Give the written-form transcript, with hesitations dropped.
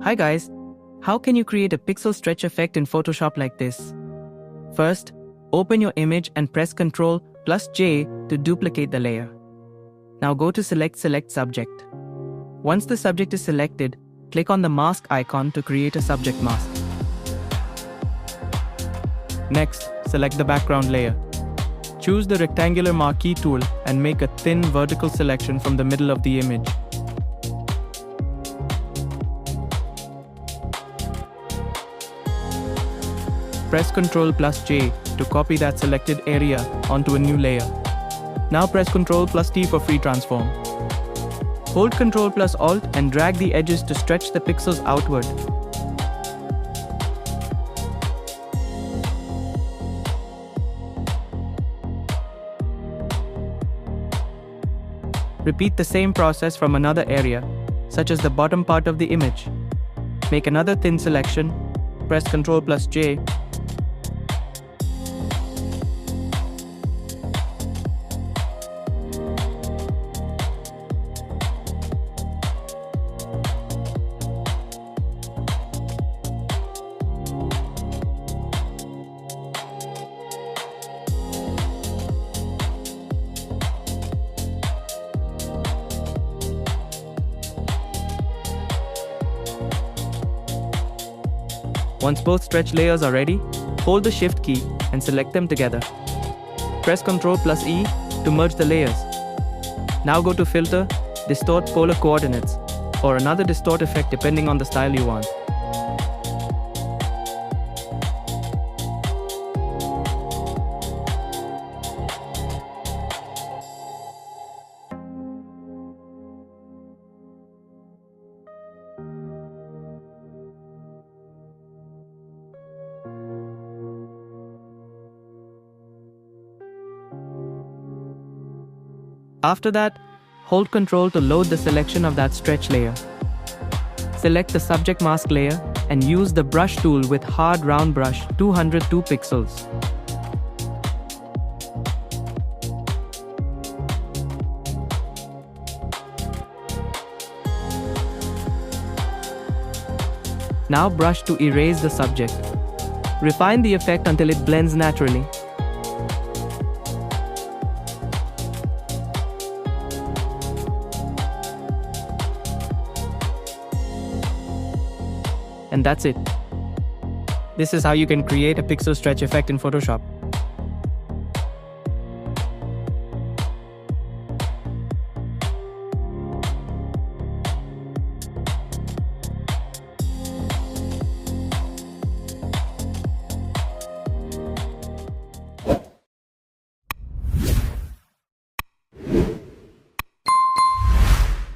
Hi guys, how can you create a pixel stretch effect in Photoshop like this? First, open your image and press Ctrl+J to duplicate the layer. Now go to Select Subject. Once the subject is selected, click on the mask icon to create a subject mask. Next, select the background layer. Choose the rectangular marquee tool and make a thin vertical selection from the middle of the image. Press Ctrl+J to copy that selected area onto a new layer. Now press Ctrl+T for free transform. Hold Ctrl+Alt and drag the edges to stretch the pixels outward. Repeat the same process from another area, such as the bottom part of the image. Make another thin selection, press Ctrl+J. Once both stretch layers are ready, hold the Shift key and select them together. Press Ctrl+E to merge the layers. Now go to Filter, Distort Polar Coordinates, or another distort effect depending on the style you want. After that, hold Ctrl to load the selection of that stretch layer. Select the subject mask layer and use the brush tool with hard round brush 202 pixels. Now brush to erase the subject. Refine the effect until it blends naturally. And that's it. This is how you can create a pixel stretch effect in Photoshop.